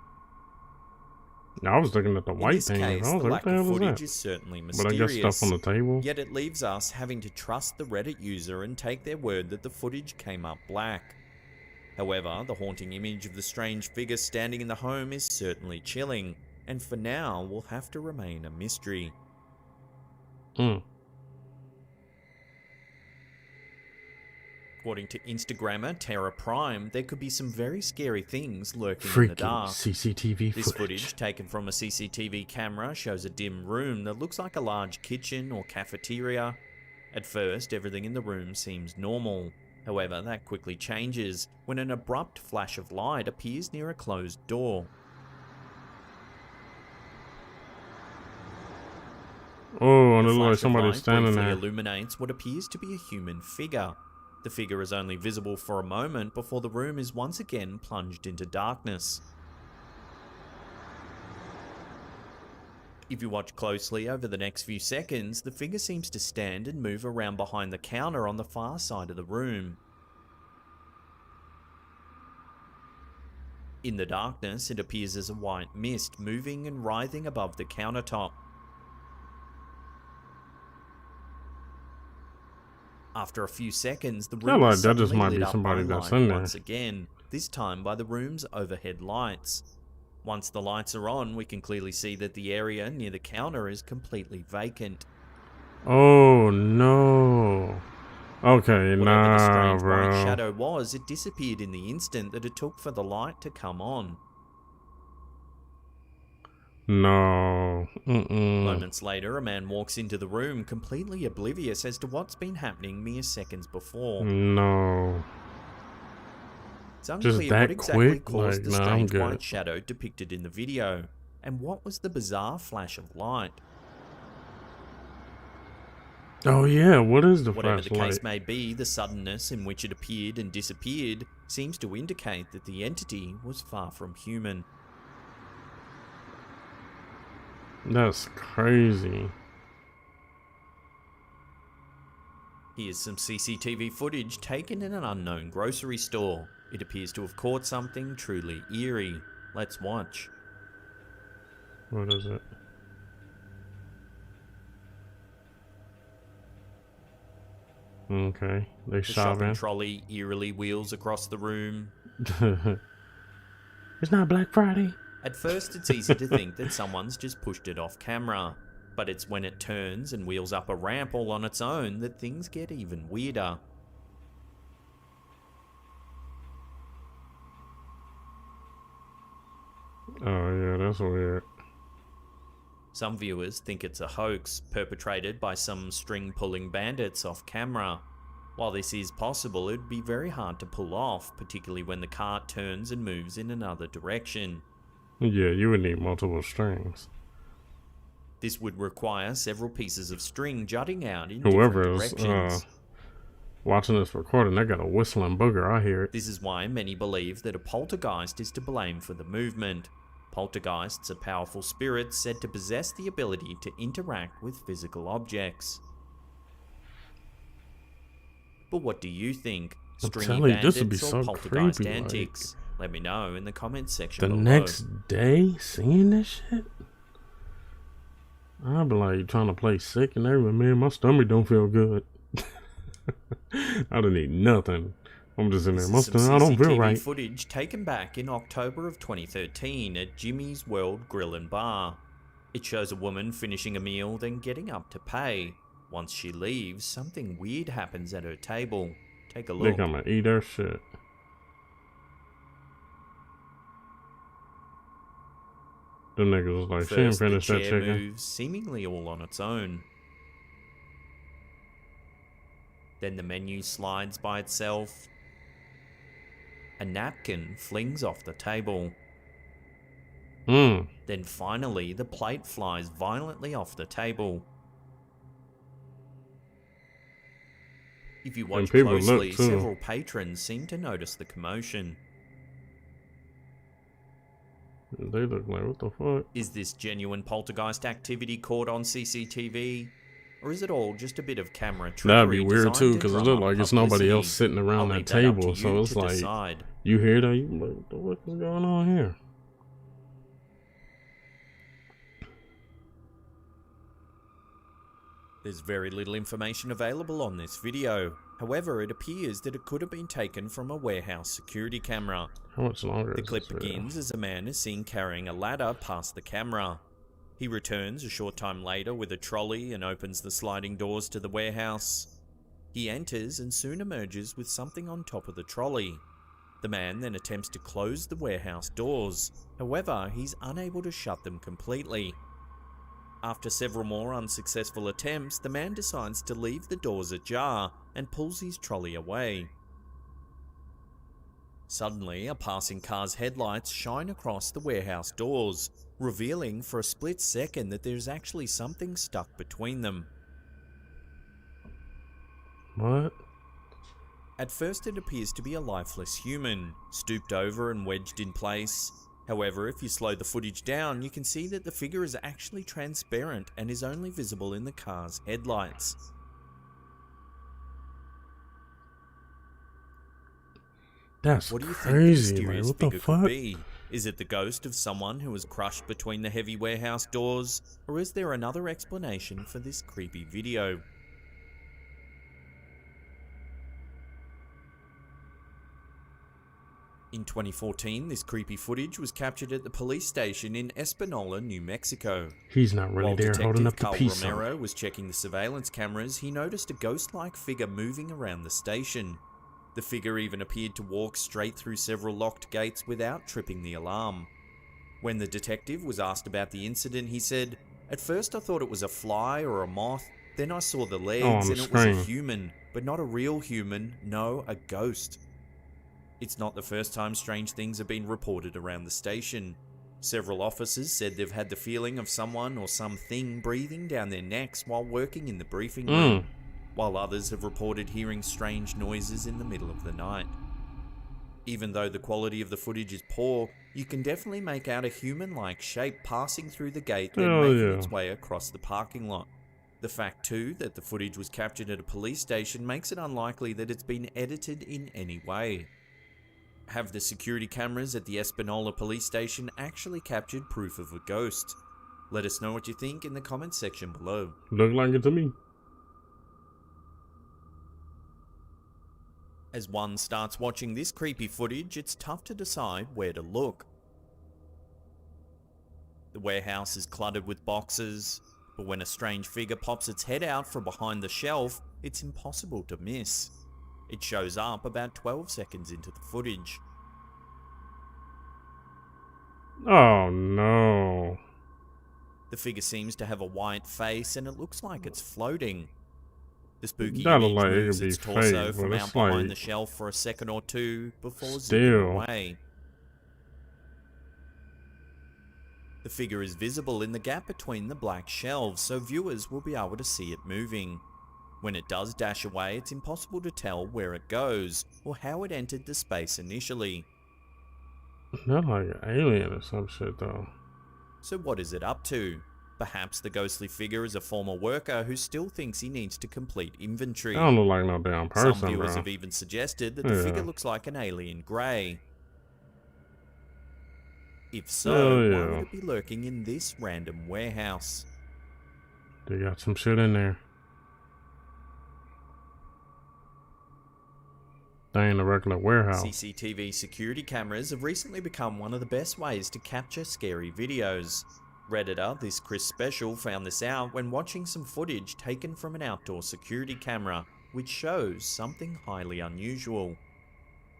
I was looking at the In white this thing. I case, was the like, what lack the of hell is footage that? is certainly But I got stuff on mysterious, the table. yet it leaves us having to trust the Reddit user and take their word that the footage came up black. However, the haunting image of the strange figure standing in the home is certainly chilling, and for now will have to remain a mystery. According to Instagrammer Terra Prime, there could be some very scary things lurking in the Freaking dark. CCTV This footage. footage, taken from a CCTV camera, shows a dim room that looks like a large kitchen or cafeteria. At first, everything in the room seems normal. However, that quickly changes when an abrupt flash of light appears near a closed door. Oh, and The it looks like flash of somebody's light standing briefly there. illuminates what appears to be a human figure. The figure is only visible for a moment before the room is once again plunged into darkness. If you watch closely over the next few seconds, the figure seems to stand and move around behind the counter on the far side of the room. In the darkness, it appears as a white mist moving and writhing above the countertop. After a few seconds, the room like is that just suddenly might lit be up somebody by that's light in there. once again, this time by the room's overhead lights. Once the lights are on, we can clearly see that the area near the counter is completely vacant. Oh no. Okay, Whatever nah, the strange white bro. shadow was, it disappeared in the instant that it took for the light to come on. No. Moments later, a man walks into the room completely oblivious as to what's been happening mere seconds before. No. It's Just unclear that what exactly quick? caused Like, the nah, I'm strange good. white shadow depicted in the video, and what was the bizarre flash of light. Oh yeah, what is the Whatever the flashlight? case may be, the suddenness in which it appeared and disappeared seems to indicate that the entity was far from human. That's crazy. Here's some CCTV footage taken in an unknown grocery store. It appears to have caught something truly eerie. Let's watch. What is it? Okay, they The shopping shopping. trolley eerily wheels across the room. It's not Black Friday. At first, it's easy to think that someone's just pushed it off camera. But it's when it turns and wheels up a ramp all on its own that things get even weirder. Oh yeah, that's weird. Some viewers think it's a hoax perpetrated by some string-pulling bandits off camera. While this is possible, it would be very hard to pull off, particularly when the cart turns and moves in another direction. Yeah, you would need multiple strings. This would require several pieces of string jutting out in Whoever different is directions. watching this recording, they got a whistling booger. I hear it. This is why many believe that a poltergeist is to blame for the movement. Poltergeists are powerful spirits said to possess the ability to interact with physical objects. But what do you think? I'm Stringy telling you, this would be bandits or so poltergeist creepy, antics? Let me know in the comments section The below. next day, seeing this shit, I'd be like trying to play sick and everything. Man, my stomach don't feel good. I don't need nothing. I'm just in there. This is some I don't feel CCTV right. footage taken back in October of 2013 at Jimmy's World Grill and Bar. It shows a woman finishing a meal, then getting up to pay. Once she leaves, something weird happens at her table. Take a They look. gonna eat her shit. Them niggas was like, she didn't First, the finish that chair chicken. moves, seemingly all on its own. Then the menu slides by itself. A napkin flings off the table. Then finally, the plate flies violently off the table. If you And watch people look closely, too. several patrons seem to notice the commotion. They look like, what the fuck? Is this genuine poltergeist activity caught on CCTV? Or is it all just a bit of camera trickery? That'd be weird too, designed to because it drum look up like it's nobody else publicity? sitting around I'll that leave that up to table. So you it's to like, decide. you hear that, you like, what the fuck is going on here? There's very little information available on this video. However, it appears that it could have been taken from a warehouse security camera. How much longer The is clip this video? begins as a man is seen carrying a ladder past the camera. He returns a short time later with a trolley and opens the sliding doors to the warehouse. He enters and soon emerges with something on top of the trolley. The man then attempts to close the warehouse doors. However, he's unable to shut them completely. After several more unsuccessful attempts, the man decides to leave the doors ajar and pulls his trolley away. Suddenly, a passing car's headlights shine across the warehouse doors, revealing for a split second that there's actually something stuck between them. What? At first it appears to be a lifeless human, stooped over and wedged in place. However, if you slow the footage down, you can see that the figure is actually transparent and is only visible in the car's headlights. That's What do you crazy, think the like, mysterious what the figure fuck? could be? Is it the ghost of someone who was crushed between the heavy warehouse doors? Or is there another explanation for this creepy video? In 2014, this creepy footage was captured at the police station in Espanola, New Mexico. He's not really While there holding Detective up the Carl peace Romero sign. was checking the surveillance cameras, he noticed a ghost-like figure moving around the station. The figure even appeared to walk straight through several locked gates without tripping the alarm. When the detective was asked about the incident, he said, "At first I thought it was a fly or a moth, then I saw the legs on and the it was a screen. human, but not a real human, no, a ghost." It's not the first time strange things have been reported around the station. Several officers said they've had the feeling of someone or something breathing down their necks while working in the briefing room, while others have reported hearing strange noises in the middle of the night. Even though the quality of the footage is poor, you can definitely make out a human-like shape passing through the gate then Hell making yeah. its way across the parking lot. The fact too that the footage was captured at a police station makes it unlikely that it's been edited in any way. Have the security cameras at the Espanola police station actually captured proof of a ghost? Let us know what you think in the comments section below. Look like it to me. As one starts watching this creepy footage, it's tough to decide where to look. The warehouse is cluttered with boxes, but when a strange figure pops its head out from behind the shelf, it's impossible to miss. It shows up about 12 seconds into the footage. Oh no. The figure seems to have a white face and it looks like it's floating. The spooky That look image like it moves could be its torso fake, from but out it's behind like the shelf for a second or two before still. zipping away. The figure is visible in the gap between the black shelves, so viewers will be able to see it moving. When it does dash away, it's impossible to tell where it goes, or how it entered the space initially. Not like an alien or some shit though. So what is it up to? Perhaps the ghostly figure is a former worker who still thinks he needs to complete inventory. I don't look like no damn person, Some viewers bro. have even suggested that the Yeah. figure looks like an alien grey. If Hell so, why yeah. would it be lurking in this random warehouse? They got some shit in there. They ain't a regular warehouse. CCTV security cameras have recently become one of the best ways to capture scary videos. Redditor This Chris Special found this out when watching some footage taken from an outdoor security camera, which shows something highly unusual.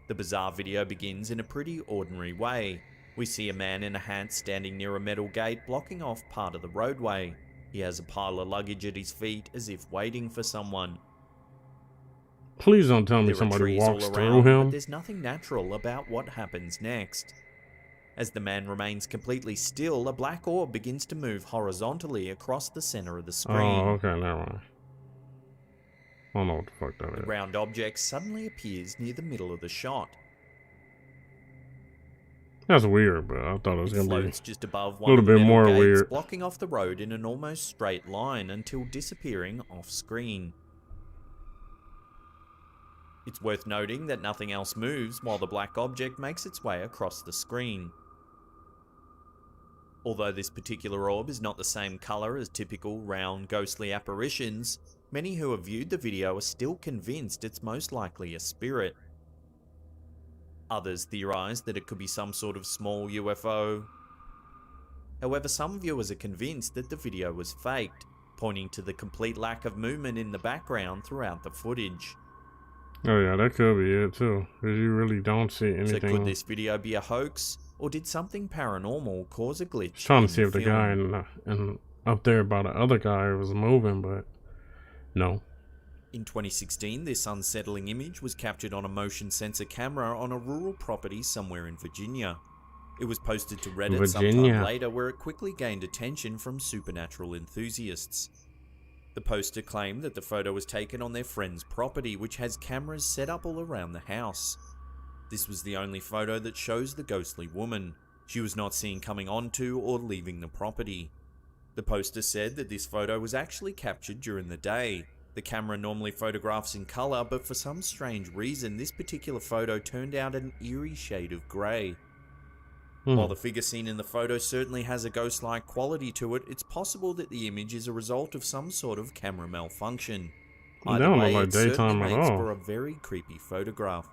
The bizarre video begins in a pretty ordinary way. We see a man in a hat standing near a metal gate blocking off part of the roadway. He has a pile of luggage at his feet as if waiting for someone. Please don't tell me There are somebody trees walks all through around, but him. there's nothing natural about what happens next. As the man remains completely still, a black orb begins to move horizontally across the center of the screen. Oh, okay, never mind. I don't know what the fuck that The is. round object suddenly appears near the middle of the shot. That's weird, but I thought it was It gonna be floats just above a one little of the bit metal more gates, weird. blocking off the road in an almost straight line until disappearing off screen. It's worth noting that nothing else moves while the black object makes its way across the screen. Although this particular orb is not the same colour as typical round ghostly apparitions, many who have viewed the video are still convinced it's most likely a spirit. Others theorise that it could be some sort of small UFO. However, some viewers are convinced that the video was faked, pointing to the complete lack of movement in the background throughout the footage. Oh yeah, that could be it too, because you really don't see anything. So could this video be a hoax, or did something paranormal cause a glitch? Trying to see if the guy in up there by the other guy was moving, but no. In 2016, this unsettling image was captured on a motion sensor camera on a rural property somewhere in Virginia. It was posted to Reddit sometime later, where it quickly gained attention from supernatural enthusiasts. The poster claimed that the photo was taken on their friend's property, which has cameras set up all around the house. This was the only photo that shows the ghostly woman. She was not seen coming onto or leaving the property. The poster said that this photo was actually captured during the day. The camera normally photographs in colour, but for some strange reason, this particular photo turned out an eerie shade of grey. While the figure seen in the photo certainly has a ghost-like quality to it, it's possible that the image is a result of some sort of camera malfunction. Either way, it certainly makes for a very creepy photograph.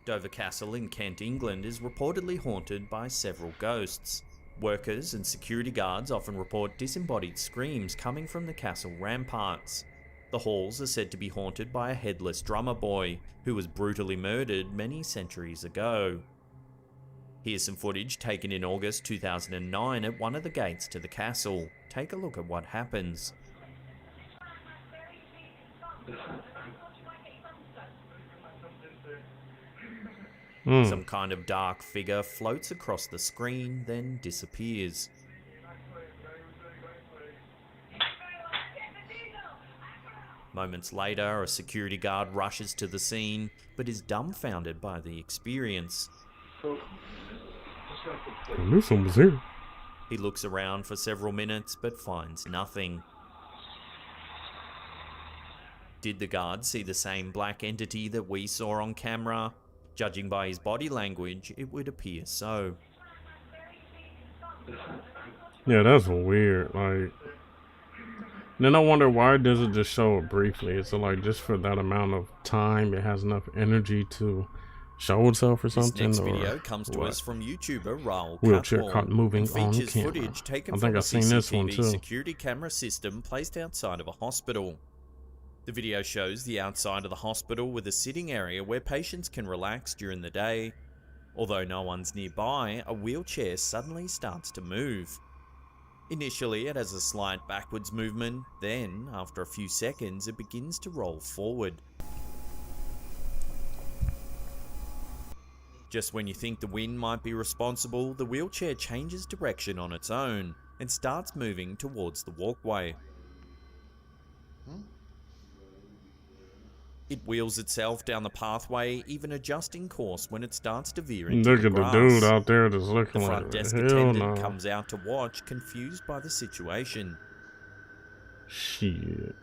Dover Castle in Kent, England is reportedly haunted by several ghosts. Workers and security guards often report disembodied screams coming from the castle ramparts. The halls are said to be haunted by a headless drummer boy who was brutally murdered many centuries ago. Here's some footage taken in August 2009 at one of the gates to the castle. Take a look at what happens. Some kind of dark figure floats across the screen, then disappears. Moments later, a security guard rushes to the scene, but is dumbfounded by the experience. I knew someone was here. He looks around for several minutes, but finds nothing. Did the guard see the same black entity that we saw on camera? Judging by his body language, it would appear so. Yeah, that's weird. Like, then I wonder, why does it just show it briefly? Is it like just for that amount of time it has enough energy to show itself or something? This next video comes to us from YouTuber Raul Wheelchair caught moving on features camera. footage taken I think from I've seen this one too. security camera system placed outside of a hospital. The video shows the outside of the hospital with a sitting area where patients can relax during the day. Although no one's nearby, a wheelchair suddenly starts to move. Initially, it has a slight backwards movement, then, after a few seconds, it begins to roll forward. Just when you think the wind might be responsible, the wheelchair changes direction on its own and starts moving towards the walkway. It wheels itself down the pathway, even adjusting course when it starts to veer into Look the at grass. the dude out there just looking The like, front desk hell attendant no. comes out to watch, confused by the situation. Shit.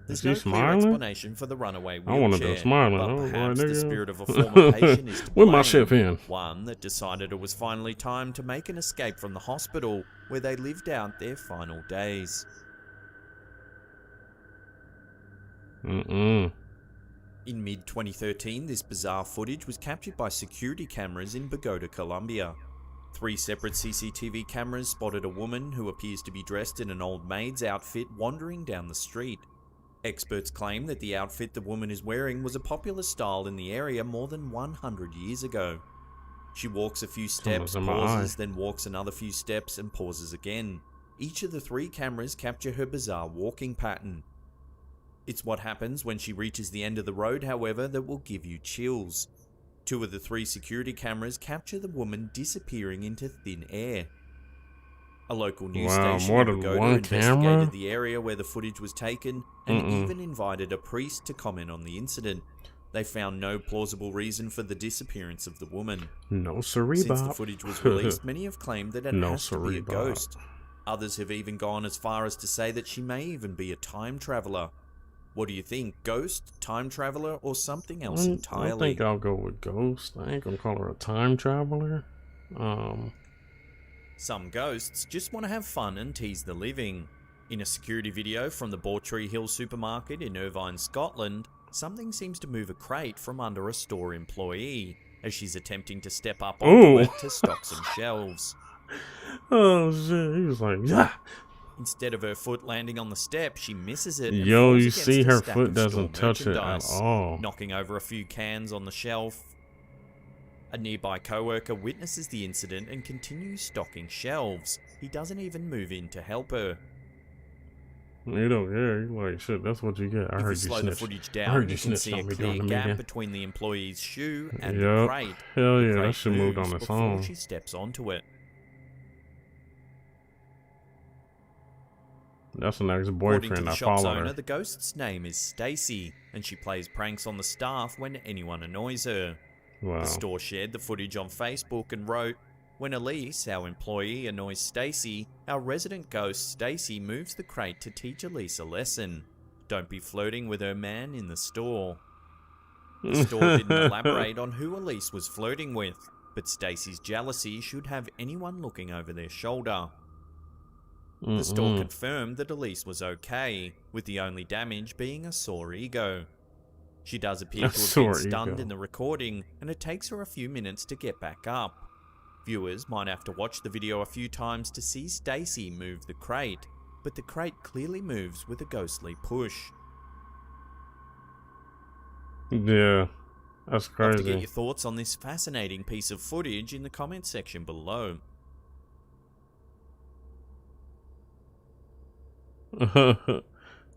There's Is he no clear smiling? explanation for the runaway wheelchair. I want to go smiling. But Oh, perhaps boy, the nigga. spirit of a former patient is to With my blame. shit in. One that decided it was finally time to make an escape from the hospital where they lived out their final days. In mid-2013, this bizarre footage was captured by security cameras in Bogota, Colombia. 3 separate CCTV cameras spotted a woman who appears to be dressed in an old maid's outfit wandering down the street. Experts claim that the outfit the woman is wearing was a popular style in the area more than 100 years ago. She walks a few steps, pauses, then walks another few steps and pauses again. Each of the 3 cameras capture her bizarre walking pattern. It's what happens when she reaches the end of the road, however, that will give you chills. 2 of the 3 security cameras capture the woman disappearing into thin air. A local news station more in than Pagoda one investigated camera? the area where the footage was taken and even invited a priest to comment on the incident. They found no plausible reason for the disappearance of the woman. No siree, Since the Bob. footage was released, many have claimed that it No has to be siree, a Bob. ghost. Others have even gone as far as to say that she may even be a time traveler. What do you think? Ghost, time traveler, or something else entirely? I think I'll go with ghost. I ain't gonna call her a time traveler. Some ghosts just want to have fun and tease the living. In a security video from the Bawtry Hill supermarket in Irvine, Scotland, something seems to move a crate from under a store employee as she's attempting to step up onto it to stock some shelves. Oh shit, he was like, yeah. Instead of her foot landing on the step, she misses it. And Yo, falls you against see a her stack foot of doesn't store touch it at merchandise, all. knocking over a few cans on the shelf. A nearby co-worker witnesses the incident and continues stocking shelves. He doesn't even move in to help her. You don't care. You're like, shit, that's what you get. I If heard we you slow the snitch. footage I down, heard you you can snitched see a on me clear during the gap meeting. between the employee's shoe and Yup. the crate. Hell The yeah, crate that shit moved on moves its before own. she steps onto it. That's an According to ex-boyfriend. the I shop's followed owner, her. the ghost's name is Stacy, and she plays pranks on the staff when anyone annoys her. Wow. The store shared the footage on Facebook and wrote, "When Elise, our employee, annoys Stacy, our resident ghost Stacy moves the crate to teach Elise a lesson. Don't be flirting with her man in the store." The store didn't elaborate on who Elise was flirting with, but Stacy's jealousy should have anyone looking over their shoulder. The store confirmed that Elise was okay, with the only damage being a sore ego. She does appear to have been stunned in the recording, and it takes her a few minutes to get back up. Viewers might have to watch the video a few times to see Stacy move the crate, but the crate clearly moves with a ghostly push. Yeah, that's Love to get crazy. your thoughts on this fascinating piece of footage in the comment section below. Hell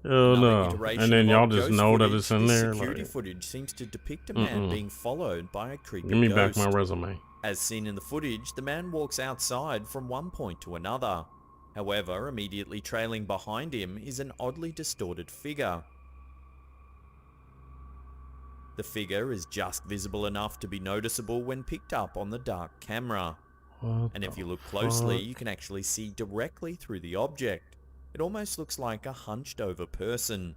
no. And then y'all just know that it's in there. Security Like, footage seems to depict a man being followed by a creepy give me ghost. back my resume. As seen in the footage, the man walks outside from one point to another. However, immediately trailing behind him is an oddly distorted figure. The figure is just visible enough to be noticeable when picked up on the dark camera. And if you look closely, you can actually see directly through the object. It almost looks like a hunched over person.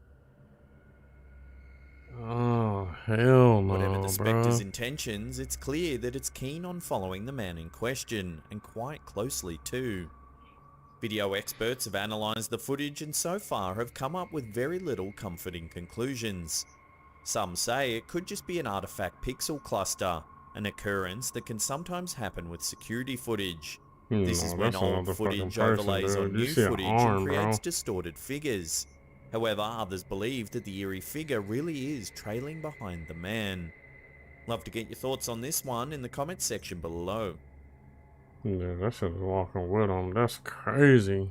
Oh, hell no, Whatever the spectre's bro. intentions, it's clear that it's keen on following the man in question, and quite closely too. Video experts have analysed the footage and so far have come up with very little comforting conclusions. Some say it could just be an artifact pixel cluster, an occurrence that can sometimes happen with security footage. This is when old footage overlays on new footage and creates distorted figures. However, others believe that the eerie figure really is trailing behind the man. Love to get your thoughts on this one in the comments section below. Yeah, that shit is walking with him. That's crazy.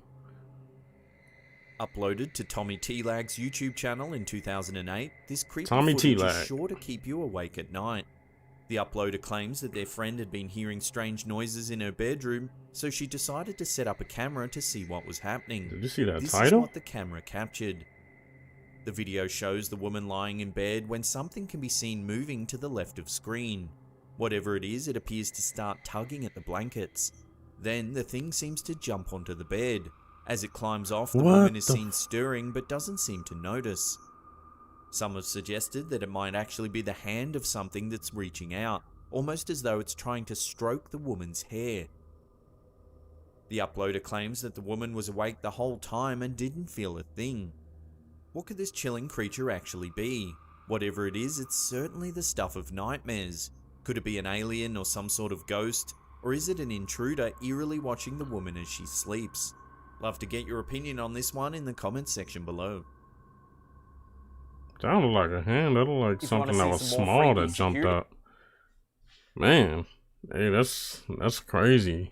Uploaded to Tommy T-Lag's YouTube channel in 2008, this creepy Tommy footage T-Lag. is sure to keep you awake at night. The uploader claims that their friend had been hearing strange noises in her bedroom, so she decided to set up a camera to see what was happening. Did you see that This title? is what the camera captured. The video shows the woman lying in bed when something can be seen moving to the left of screen. Whatever it is, it appears to start tugging at the blankets. Then the thing seems to jump onto the bed. As it climbs off, the woman is seen stirring but doesn't seem to notice. Some have suggested that it might actually be the hand of something that's reaching out, almost as though it's trying to stroke the woman's hair. The uploader claims that the woman was awake the whole time and didn't feel a thing. What could this chilling creature actually be? Whatever it is, it's certainly the stuff of nightmares. Could it be an alien or some sort of ghost? Or is it an intruder eerily watching the woman as she sleeps? Love to get your opinion on this one in the comments section below. Sounded like a hand. That looked like something that was small that jumped up. Man, hey, that's crazy.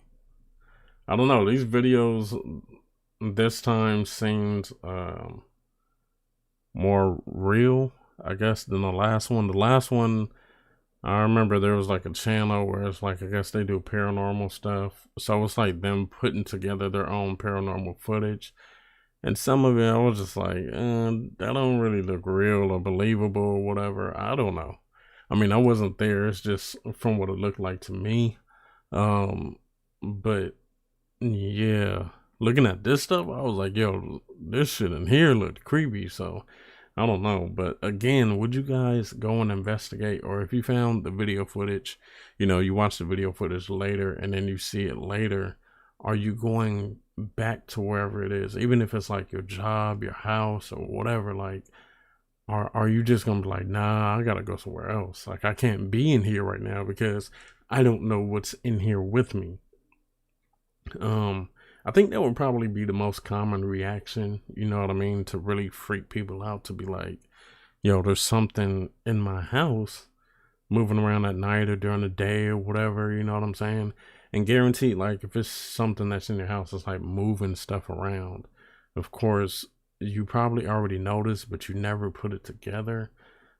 I don't know. These videos this time seemed more real, I guess, than the last one. The last one, I remember there was like a channel where it's like, I guess they do paranormal stuff. So it's like them putting together their own paranormal footage. And some of it, I was just like, that don't really look real or believable or whatever. I don't know. I mean, I wasn't there. It's just from what it looked like to me. But yeah, looking at this stuff, I was like, yo, this shit in here looked creepy. So I don't know. But again, would you guys go and investigate? Or if you found the video footage, you watch the video footage later and then you see it later, are you going back to wherever it is? Even if it's like your job, your house, or whatever, like, are you just gonna be like, nah, I gotta go somewhere else? Like, I can't be in here right now because I don't know what's in here with me. I think that would probably be the most common reaction, you know what I mean, to really freak people out, to be like, yo, there's something in my house moving around at night or during the day or whatever, you know what I'm saying? And guaranteed, like, if it's something that's in your house, it's like moving stuff around. Of course, you probably already noticed, but you never put it together.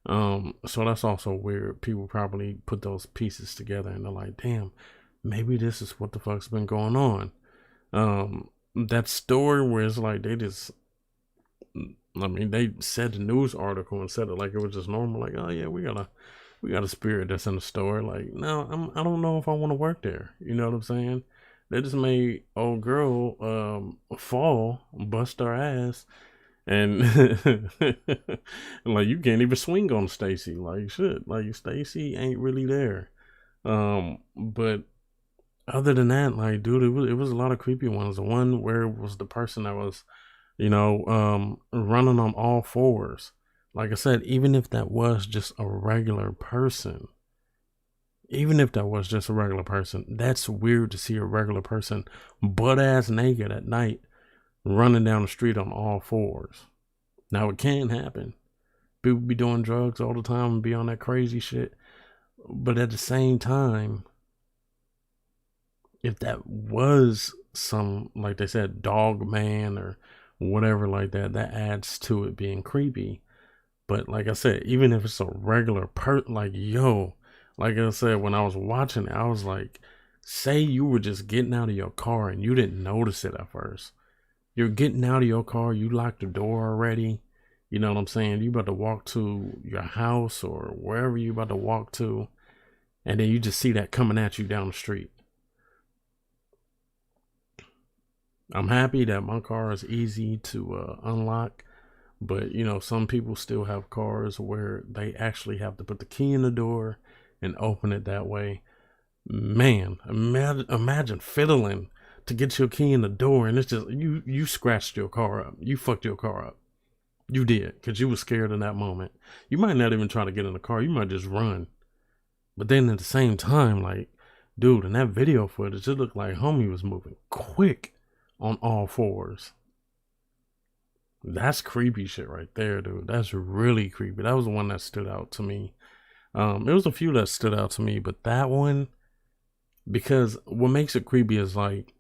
So that's also weird. People probably put those pieces together and they're like, damn, maybe this is what the fuck's been going on. That story where it's like they just, I mean, they said the news article and said it like it was just normal, like, oh yeah, we got a spirit that's in the store. Like, no, I don't know if I want to work there. You know what I'm saying? They just made old girl fall, bust her ass, and like you can't even swing on Stacy. Like shit, like Stacy ain't really there. But other than that, like, dude, it was a lot of creepy ones. The one where it was the person that was, running on all fours. Like I said, even if that was just a regular person, that's weird to see a regular person butt ass naked at night running down the street on all fours. Now, it can happen. People be doing drugs all the time and be on that crazy shit. But at the same time, if that was some, like they said, dog man or whatever like that, that adds to it being creepy. But like I said, even if it's a regular like, yo, like I said, when I was watching it, I was like, say you were just getting out of your car and you didn't notice it at first. You're getting out of your car, you locked the door already. You know what I'm saying? You about to walk to your house or wherever you about to walk to, and then you just see that coming at you down the street. I'm happy that my car is easy to unlock. But, some people still have cars where they actually have to put the key in the door and open it that way. Man, imagine fiddling to get your key in the door and it's just, you scratched your car up. You fucked your car up. You did, because you were scared in that moment. You might not even try to get in the car. You might just run. But then at the same time, like, dude, in that video footage, it looked like homie was moving quick on all fours. That's creepy shit right there, dude. That's really creepy. That was the one that stood out to me. There was a few that stood out to me, but that one, because what makes it creepy is like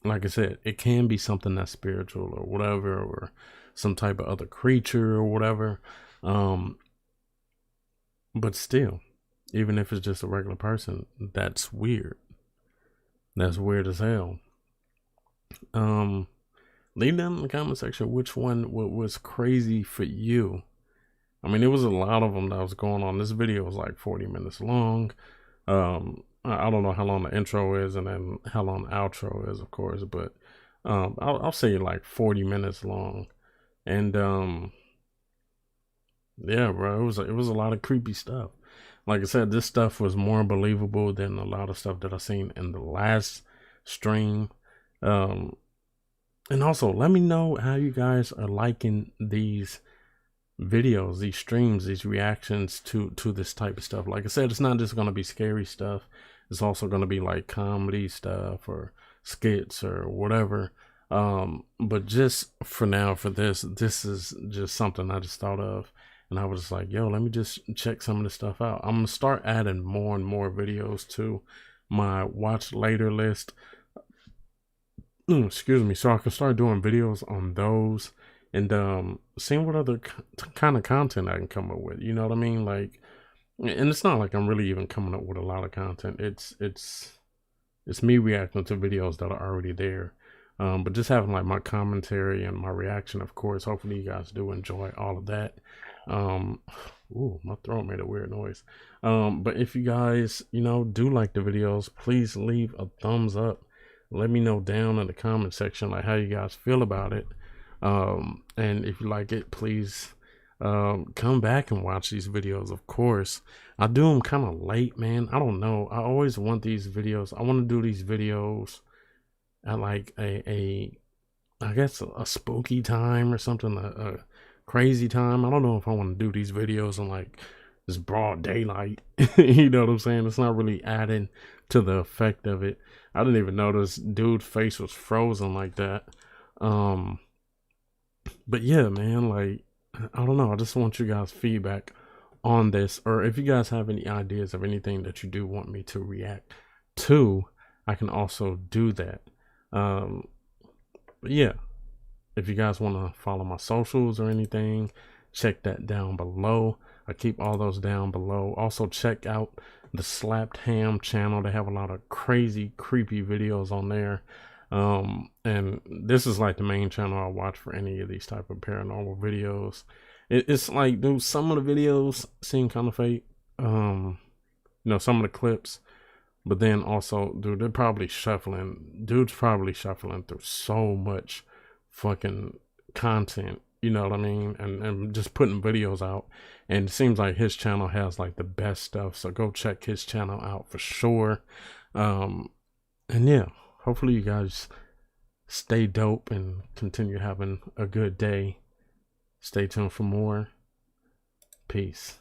I said, it can be something that's spiritual or whatever, or some type of other creature or whatever. But still, even if it's just a regular person, that's weird. That's weird as hell. Leave down in the comment section which one was crazy for you. I mean, it was a lot of them that was going on. This video was like 40 minutes long. I don't know how long the intro is and then how long the outro is, of course, but I'll say like 40 minutes long. And yeah, bro, it was a lot of creepy stuff. Like I said, this stuff was more believable than a lot of stuff that I've seen in the last stream. And also, let me know how you guys are liking these videos, these streams, these reactions to this type of stuff. Like I said, it's not just going to be scary stuff. It's also going to be like comedy stuff or skits or whatever. But just for now, for this is just something I just thought of. And I was just like, yo, let me just check some of this stuff out. I'm going to start adding more and more videos to my watch later list. Excuse me, so I can start doing videos on those and seeing what other kind of content I can come up with. You know what I mean? Like, and it's not like I'm really even coming up with a lot of content. It's me reacting to videos that are already there. But just having like my commentary and my reaction, of course. Hopefully you guys do enjoy all of that. Ooh, my throat made a weird noise. But if you guys, do like the videos, please leave a thumbs up. Let me know down in the comment section like how you guys feel about it. And if you like it, please come back and watch these videos. Of course, I do them kind of late, man. I don't know. I always want these videos. I want to do these videos at like I guess a spooky time or something, a crazy time. I don't know if I want to do these videos in like this broad daylight. You know what I'm saying? It's not really adding to the effect of it. I didn't even notice dude's face was frozen like that. But yeah, man, like, I don't know. I just want you guys' feedback on this, or if you guys have any ideas of anything that you do want me to react to, I can also do that. But yeah, if you guys want to follow my socials or anything, check that down below. I keep all those down below. Also, check out the Slapped Ham channel. They have a lot of crazy, creepy videos on there. And this is like the main channel I watch for any of these type of paranormal videos. It's like, dude, some of the videos seem kind of fake. Some of the clips. But then also, dude, dude's probably shuffling through so much fucking content, you know what I mean? And just putting videos out. And it seems like his channel has like the best stuff. So go check his channel out for sure. And yeah, hopefully you guys stay dope and continue having a good day. Stay tuned for more. Peace.